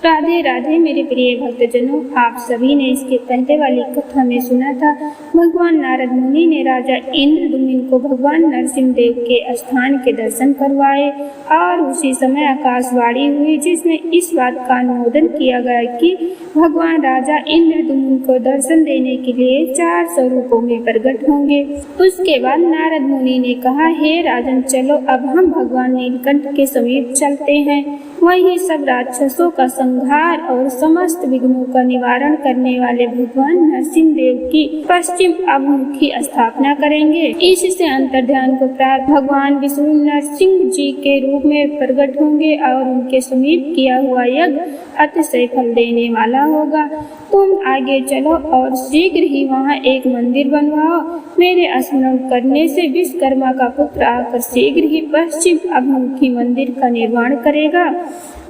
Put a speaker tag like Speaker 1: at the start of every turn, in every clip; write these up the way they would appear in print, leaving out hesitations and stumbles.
Speaker 1: राधे राधे मेरे प्रिय भक्तजनों, आप सभी ने इसके पहले वाली कथा में सुना था। भगवान नारद मुनि ने राजा इंद्रद्युम्न को भगवान नरसिंह देव के स्थान के दर्शन करवाए और उसी समय आकाशवाणी हुई जिसमें इस बात का अनुमोदन किया गया कि भगवान राजा इंद्रद्युम्न को दर्शन देने के लिए 4 स्वरूपों में प्रकट होंगे। उसके बाद नारद मुनि ने कहा, हे राजन, चलो अब हम भगवान नीलकंठ के समीप चलते हैं। वही सब राक्षसों का संहार और समस्त विघ्नों का निवारण करने वाले भगवान नरसिंह देव की पश्चिम अभिमुखी स्थापना करेंगे। इससे अंतर्ध्यान को प्राप्त भगवान विष्णु नरसिंह जी के रूप में प्रकट होंगे और उनके समीप किया हुआ यज्ञ अतिशय फल देने वाला होगा। तुम आगे चलो और शीघ्र ही वहाँ एक मंदिर बनवाओ। मेरे स्मरण करने से विश्वकर्मा का पुत्र आकर शीघ्र ही पश्चिम अभिमुखी मंदिर का निर्माण करेगा।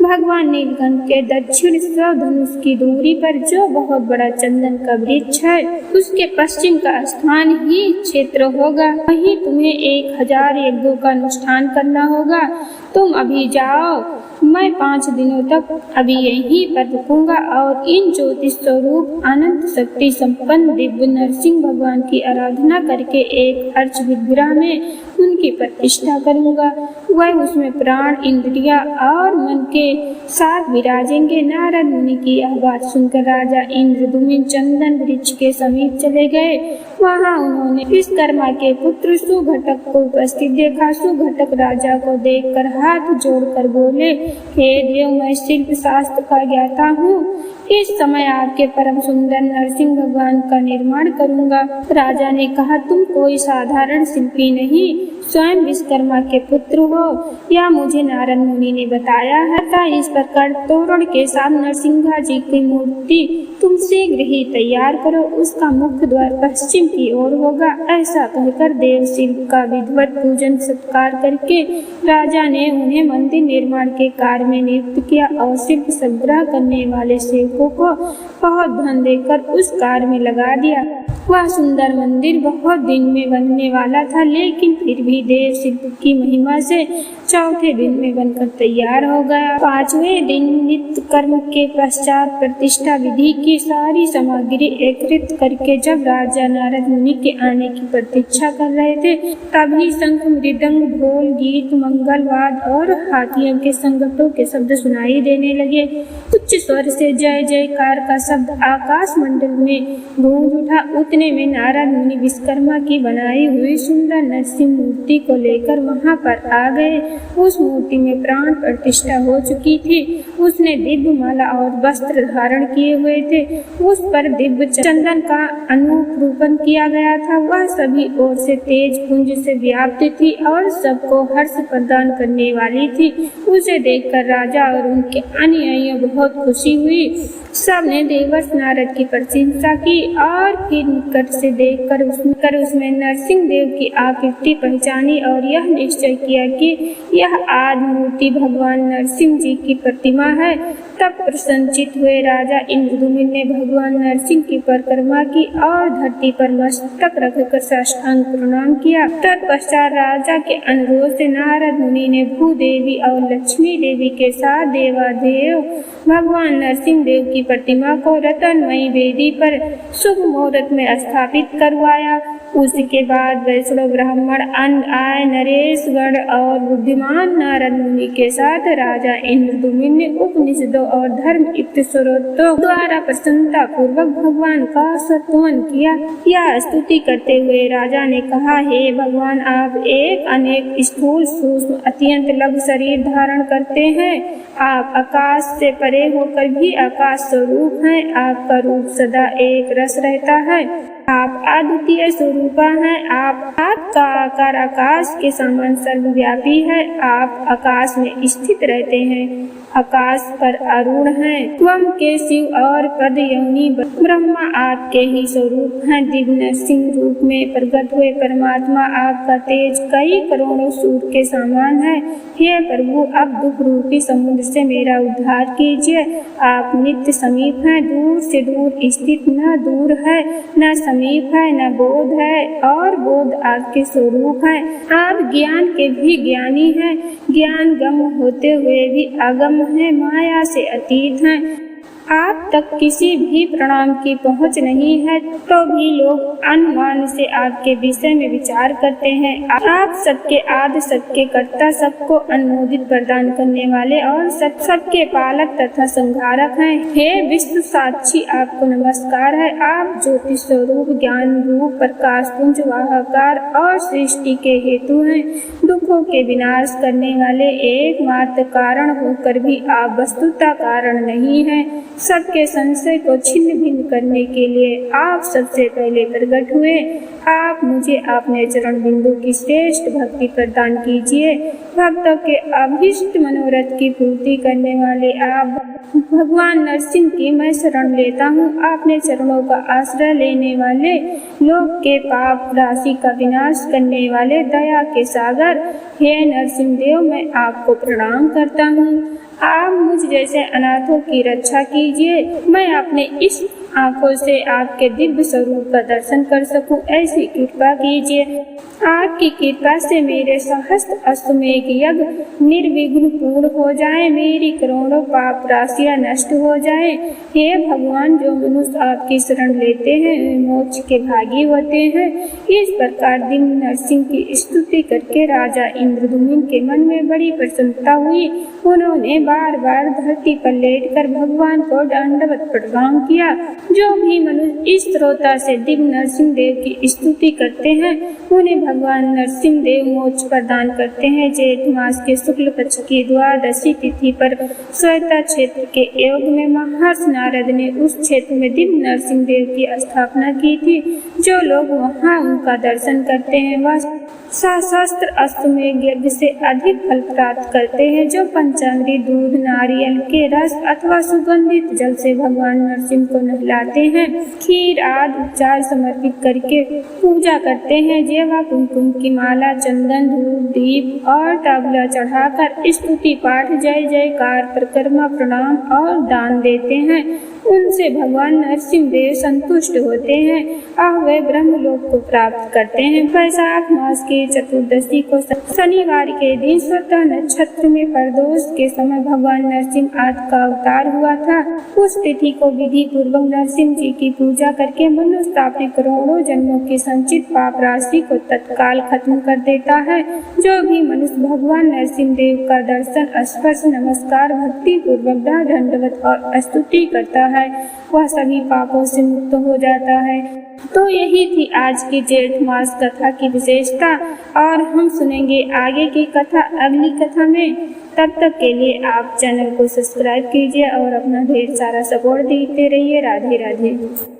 Speaker 1: भगवान नीलकंठ के दक्षिण धनुष की दूरी पर जो बहुत बड़ा चंदन का वृक्ष है, उसके पश्चिम का स्थान ही क्षेत्र होगा। वहीं तुम्हें 1000 यज्ञों का अनुष्ठान करना होगा। तुम अभी जाओ, मैं 5 दिनों तक अभी यहीं पर रुकूंगा और इन ज्योतिष स्वरूप अनंत शक्ति संपन्न दिव्य नरसिंह भगवान की आराधना करके एक अर्च विग्रह में उनकी प्रतिष्ठा करूंगा। वह उसमें प्राण, इंद्रिया और मन के साथ विराजेंगे। नारद मुनि की यह बात सुनकर राजा इंद्रद्युम्न चंदन वृक्ष के समीप चले गए। वहाँ उन्होंने विश्वकर्मा के पुत्र सुघटक को उपस्थित देखा। सुघटक राजा को देखकर हाथ जोड़कर बोले, हे देव, मैं शिल्प शास्त्र का ज्ञाता हूँ। इस समय आपके परम सुंदर नरसिंह भगवान का निर्माण करूंगा। राजा ने कहा, तुम कोई साधारण शिल्पी नहीं, स्वयं विश्वकर्मा के पुत्र हो, या मुझे नारद मुनि ने बताया है। इस प्रकार तोरण के साथ नरसिंह जी की मूर्ति तुम शीघ्र ही तैयार करो। उसका मुख्य द्वार पश्चिम की ओर होगा। ऐसा कहकर देव शिल्प का विधिवत पूजन सत्कार करके राजा ने उन्हें मंदिर निर्माण के कार्य में नियुक्त किया और शिल्प संग्रह करने वाले सेवकों को बहुत धन देकर उस कार्य में लगा दिया। वह सुंदर मंदिर बहुत दिन में बनने वाला था, लेकिन फिर भी देव शिल्प की महिमा से 4थे दिन में बनकर तैयार हो गया। 5वें दिन नित्य कर्म के पश्चात प्रतिष्ठा विधि की सारी सामग्री एकत्रित करके जब राजा नारद मुनि के आने की प्रतीक्षा कर रहे थे, तभी शंख, मृदंग, ढोल, गीत, मंगलवाद और हाथियों के संगठों के शब्द सुनाई देने लगे। उच्च स्वर से जय जयकार का शब्द आकाश मंडल में गूंज उठा। उतने में नारद मुनि विश्वकर्मा की बनाई हुई सुंदर नरसिंह मूर्ति को लेकर वहां पर आ गए। उस मूर्ति में प्राण प्रतिष्ठा हो चुकी थी। उसने दिव्य माला और वस्त्र धारण किए हुए थे। उस पर दिव्य चंदन का अनुरूपण किया गया था। वह सभी ओर से तेज पुंज से व्याप्त थी और सबको हर्ष प्रदान करने वाली थी। उसे देखकर राजा और उनके अनुयायियों बहुत खुशी हुई। सबने देवर्षि नारद की प्रशंसा की और फिर निकट से देखकर उसमें नरसिंह देव की आकृति पहचानी और यह निश्चय किया कि यह आदि मूर्ति भगवान नरसिंह जी की प्रतिमा है। तब प्रसन्नचित्त हुए राजा इंद्रद्युम्न ने भगवान नरसिंह की परिक्रमा की और धरती पर मस्तक रखकर साष्टांग प्रणाम किया। तत्पश्चात राजा के अनुरोध से नारद मुनि ने भूदेवी और लक्ष्मी देवी के साथ देवादेव भगवान नरसिंह देव की प्रतिमा को रत्नमयी वेदी पर शुभ मुहूर्त में स्थापित करवाया। उसके बाद वैष्णव ब्राह्मण आए। नरेशगण और बुद्धिमान नारद मुनि के साथ राजा इंद्रद्युम्न ने उपनिषदों और धर्म युक्त स्रोतों द्वारा प्रसन्नता पूर्वक भगवान का स्तुति किया। यह स्तुति करते हुए राजा ने कहा, हे भगवान, आप एक अनेक स्थूल सूक्ष्म अत्यंत लघु शरीर धारण करते हैं। आप आकाश से परे होकर भी आकाश स्वरूप हैं। आपका रूप सदा एक रस रहता है। आप अद्वितीय स्वरूपा हैं। आपका आकार आकाश के समान सर्वव्यापी है। आप आकाश में स्थित रहते हैं, आकाश पर अरूढ़ हैं। त्वम के शिव और पद यौनि ब्रह्मा आपके ही स्वरूप हैं। दिव्य नरसिंह रूप में प्रकट हुए परमात्मा, आपका तेज कई करोड़ों सूर्य के समान है। हे प्रभु, अब दुख रूपी समुद्र से मेरा उद्धार कीजिए। आप नित्य समीप हैं, दूर से दूर स्थित, न दूर है न समीप है, न बोध है और बोध आपके स्वरूप है। आप ज्ञान के भी ज्ञानी हैं, ज्ञान गम होते हुए भी अगम ब्रह्म हैं, माया से अतीत हैं। आप तक किसी भी प्रणाम की पहुंच नहीं है, तो भी लोग अनुमान से आपके विषय में विचार करते हैं। आप सबके आदि, सबके कर्ता, सबको अनुमोदित प्रदान करने वाले और सबके पालक तथा संहारक हैं। हे विश्व साक्षी, आपको नमस्कार है। आप ज्योति स्वरूप, ज्ञान रूप, प्रकाश पुंज, वाहकार और सृष्टि के हेतु हैं। दुखों के विनाश करने वाले एकमात्र कारण होकर भी आप वस्तुतः कारण नहीं हैं। सबके संशय को छिन्न भिन्न करने के लिए आप सबसे पहले प्रकट हुए। आप मुझे अपने चरण बिंदु की श्रेष्ठ भक्ति प्रदान कीजिए। भक्तों के अभीष्ट मनोरथ की पूर्ति करने वाले आप भगवान नरसिंह की मैं शरण लेता हूँ। अपने चरणों का आश्रय लेने वाले, लोक के पाप राशि का विनाश करने वाले दया के सागर, हे नरसिंह देव, मैं आपको प्रणाम करता हूँ। आप मुझ जैसे अनाथों की रक्षा कीजिए। मैं अपने इस आंखों से आपके दिव्य स्वरूप का दर्शन कर सकूं, ऐसी कृपा कीजिए। आपकी कृपा से मेरे सहस्त्र अश्वमेघ यज्ञ निर्विघ्न पूर्ण हो जाए, मेरी करोड़ों पाप राशियां नष्ट हो जाए। हे भगवान, जो मनुष्य आपकी शरण लेते हैं वे मोक्ष के भागी होते हैं। इस प्रकार दिन नरसिंह की स्तुति करके राजा इंद्रद्युम्न के मन में बड़ी प्रसन्नता हुई। उन्होंने बार बार धरती पर लेटकर भगवान को दंडवत प्रणाम किया। जो भी मनुष्य इस श्रोता से दिव्य नरसिंह देव की स्तुति करते हैं, उन्हें भगवान नरसिंह देव मोक्ष प्रदान करते हैं। जेठ मास के शुक्ल पक्ष की द्वादशी तिथि पर श्वेता क्षेत्र के योग में महर्षि नारद ने उस क्षेत्र में दिव्य नरसिंह देव की स्थापना की थी। जो लोग वहां उनका दर्शन करते हैं वह सहस्त्र अश्वमेघ यज्ञ से अधिक फल प्राप्त करते हैं। जो पंचामृत, दूध, नारियल के रस अथवा सुगंधित जल से भगवान नरसिंह को नहलाते हैं, खीर आदि उपचार समर्पित करके पूजा करते हैं, जेवा कुमकुम की माला, चंदन, धूप, दीप और तांबुला चढ़ाकर स्तुति पाठ, जय जयकार, परिक्रमा, प्रणाम और दान देते हैं, उनसे भगवान नरसिंह देव संतुष्ट होते हैं और वे ब्रह्मलोक को प्राप्त करते हैं। वैशाख मास की चतुर्दशी को शनिवार के दिन स्वतः नक्षत्र में प्रदोष के समय भगवान नरसिंह आदि का अवतार हुआ था। उस तिथि को विधि पूर्वक नरसिंह जी की पूजा करके मनुष्य अपने करोड़ों जन्मों की संचित पाप राशि को तत्काल खत्म कर देता है। जो भी मनुष्य भगवान नरसिंह देव का दर्शन, स्पर्श, नमस्कार, भक्ति पूर्वक दंडवत और स्तुति करता है, वह सभी पापों से मुक्त हो जाता है। तो यही थी आज की जेठ मास कथा की विशेषता, और हम सुनेंगे आगे की कथा अगली कथा में। तब तक के लिए आप चैनल को सब्सक्राइब कीजिए और अपना ढेर सारा सपोर्ट देते रहिए। राधे राधे।